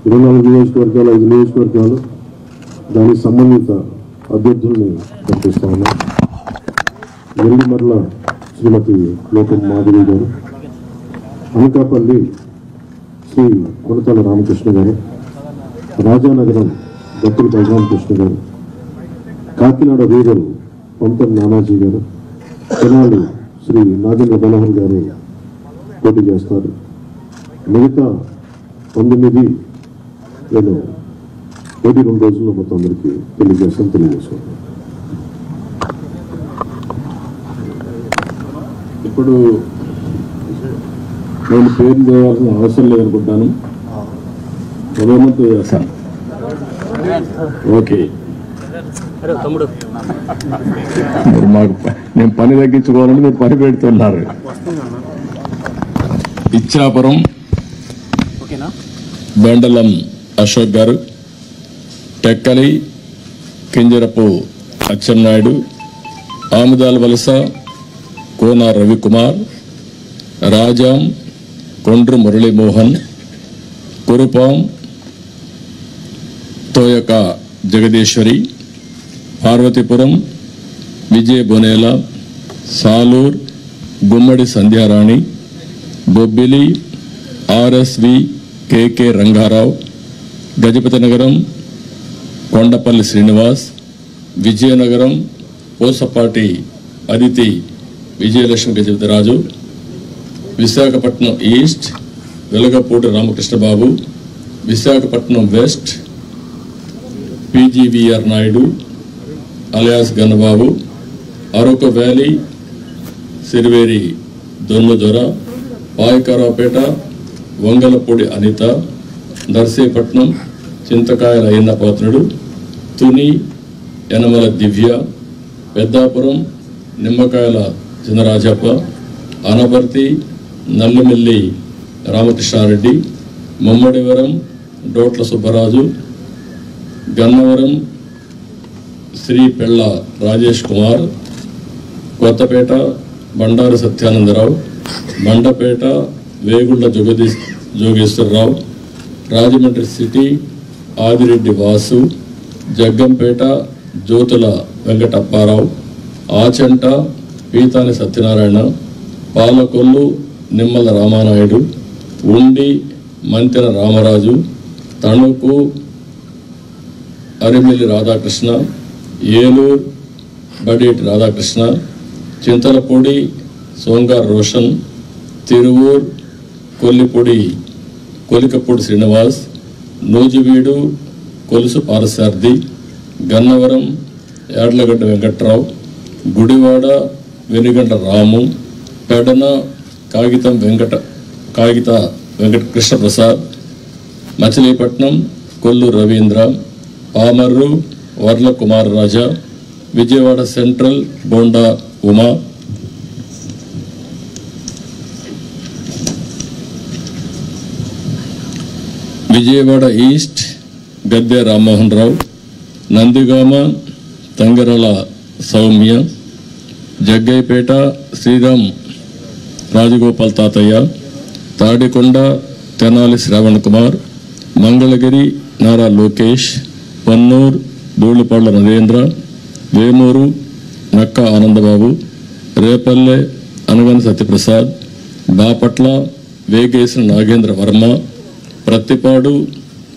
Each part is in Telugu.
24 నియోజకవర్గాలు 5 నియోజకవర్గాలు దానికి సంబంధిత అభ్యర్థుల్ని ప్రకటిస్తా ఉన్నాం. నెల్లిమర్ల శ్రీమతి లోకం మాధవి గారు, అనకాపల్లి శ్రీ కొనతాల రామకృష్ణ గారు, రాజానగరం దత్తుల బలరామకృష్ణ గారు, కాకినాడ రూరల్ పంతం నానాజీ గారు, తెనాలి శ్రీ నాగేంద్ర మనోహర్ గారు పోటీ చేస్తారు. మిగతా 19 నేను 2 రోజుల్లో మొత్తం అందరికీ తెలియజేసుకుంటాను. ఇప్పుడు నేను పేరు చేయాల్సిన అవసరం లేదనుకుంటాను. ప్రధానమంత్రి చేస్తాను. ఓకే, మాకు నేను పని తగ్గించుకోవాలని మీరు పని పెడుతున్నారు. Ichchapuram బెండలం Ashok garu, Tekkali Kinjarapu Atchannaidu, Amadalavalasa Kona Ravikumar, Rajam Kondru Muralimohan, Kurupam Toyaka Jagadeeswari, Parvathipuram Vijaya Bonela, Salur Gummadi Sandhyarani, Bobbili RSV KK Rangarao, Gajapathinagaram Kondapalli Srinivas, Vizianagaram Pusapati Aditi Vijayalakshmi Gajapathiraju, Visakhapatnam east Velagapudi Ramakrishnababu, Visakhapatnam west PGVR Naidu alias Gannababu, Araku valley Siriveri Donnadora, Payakaraopeta Vangalapudi Anitha, Narsipatnam Chintakayala Ayyannapatrudu, Tuni Yanamala Divya, Peddapuram Nimmakayala Chinarajappa, Anaparthi Nallimilli Ramakrishna Reddy, Mummidivaram డోట్ల Subbaraju, Gannavaram Shri పెళ్ళ రాజేష్ కుమార్, కొత్తపేట బండారు సత్యానందరావు, మండపేట వేగుళ్ల జోగేశ్వరరావు, రాజమండ్రి సిటీ ఆదిరెడ్డి వాసు, జగ్గంపేట జ్యోతుల వెంకటప్పారావు, ఆచంట పీతాని సత్యనారాయణ, పాలకొల్లు నిమ్మల రామానాయుడు, ఉండి మంతెన రామరాజు, తణుకు అరిమిల్లి రాధాకృష్ణ, ఏలూరు బడేటి రాధాకృష్ణ, చింతలపూడి సోంగార్ రోషన్, తిరువూర్ కొలికపూడి శ్రీనివాస్, నూజివీడు కొలుసు పారసార్థి, గన్నవరం యాడ్లగడ్డ వెంకట్రావు, గుడివాడ వెనుగంట రాము, పెడన కాగిత వెంకట కృష్ణప్రసాద్, మచిలీపట్నం కొల్లు రవీంద్ర, పామర్రు వర్ల కుమార్ రాజా, విజయవాడ సెంట్రల్ బోండా ఉమా, విజయవాడ ఈస్ట్ గద్దె రామ్మోహన్ రావు, నందిగామ తంగరల సౌమ్య, జగ్గైపేట శ్రీరామ్ రాజగోపాల్ తాతయ్య, తాడికొండ తెనాలి శ్రావణ్ కుమార్, మంగళగిరి నారా లోకేష్, పన్నూర్ ధూళిపాళ్ల నరేంద్ర, వేమూరు నక్క ఆనందబాబు, రేపల్లె అనగని సత్యప్రసాద్, బాపట్ల వేగేసిన నాగేంద్ర వర్మ, ప్రత్తిపాడు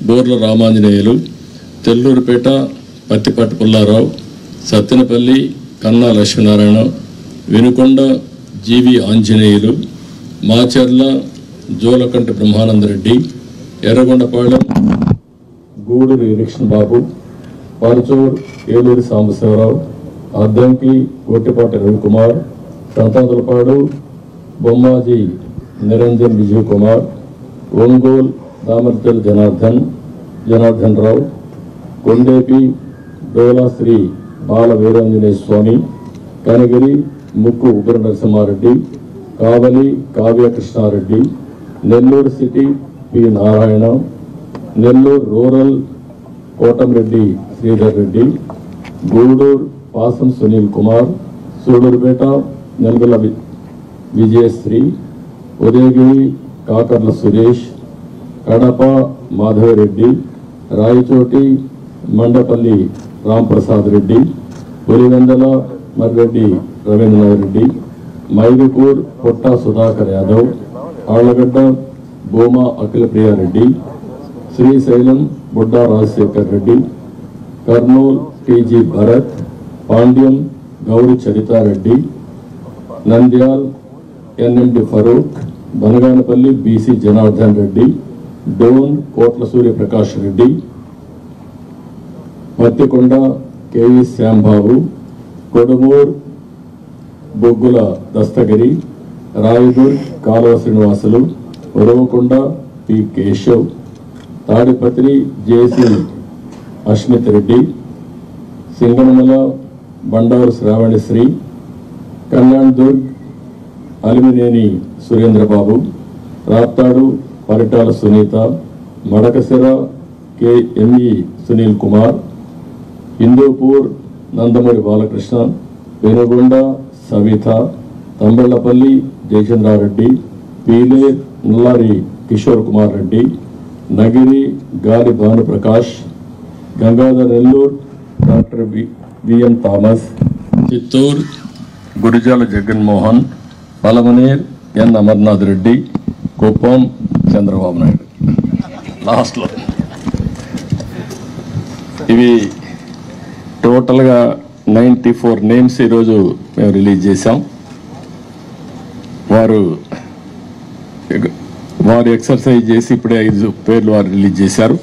బోర్ల రామాంజనేయులు, తెల్లూరుపేట పత్తిపాటి పుల్లారావు, సత్తెనపల్లి కన్నా లక్ష్మీనారాయణ, వినుకొండ జీవి ఆంజనేయులు, మాచర్ల జోలకంటి బ్రహ్మానందరెడ్డి, ఎర్రగొండపాళెం గూడూరి బాబు, పరచూర్ ఏలూరి సాంబశివరావు, అద్దంకి గొట్టిపాటి రవికుమార్, సంతాతులపాడు బొమ్మాజీ నిరంజన్ విజయ్ కుమార్, ఒంగోలు దామర్జల్ జనార్దన్ రావు, కొండేపి డోలా శ్రీ బాల Veeranjaneya Swamy, Kanigiri Mukku Ugra Narasimhareddy, Kavali Kavya Krishnareddy, Nellore city P Narayana, Nellore rural Kotamreddy Sridhar Reddy, Gudur Pasam Sunil Kumar, Sullurpeta Nelavala Vijayasree, Udayagiri Kakarla Suresh, Kadapa Madhavareddy, Rayachoti Mandipalli Ramprasad Reddy, Pulivendula Marreddy Ravindranath Reddy, Mydukur Putta Sudhakar Yadav, Allagadda Bhuma Akhilapriyareddy, Srisailam Budda Rajasekhar Reddy, Kurnool TG Bharath, Panyam Gowru Charitareddy, Nandyal NMD Farooq, Banaganapalle BC Janardhan Reddy, Dhone Kotla Suryaprakash Reddy, Pattikonda KV Shyambabu, Kodumur బొగ్గుల Dastagiri, Rayadurg Kaluva Srinivasulu, Uravakonda P Keshav, Tadipatri JC Asmith Reddy, Singanamala Bandaru Sravanisree, Kalyandurg Alimineni Surendrababu, Raptadu Paritala Sunitha, Madakasira KME Sunil Kumar, Hindupur Nandamuri Balakrishna, Penukonda Savitha, Thamballapalle Jayachandrareddy, Pileru Nallari Kishore Kumar Reddy, Nagari Gali Bhanuprakash, Gangadhara Nellore doctor VM Thomas, Chittoor Gurajala Jaganmohan, Palamaner N Amarnath Reddy, Kuppam Chandrababu Naidu. లాస్ట్లో ఇవి టోటల్గా 94 నేమ్స్ ఈరోజు మేము రిలీజ్ చేశాం. వారు ఎక్సర్సైజ్ చేసి ఇప్పుడే 5 పేర్లు వారు రిలీజ్ చేశారు.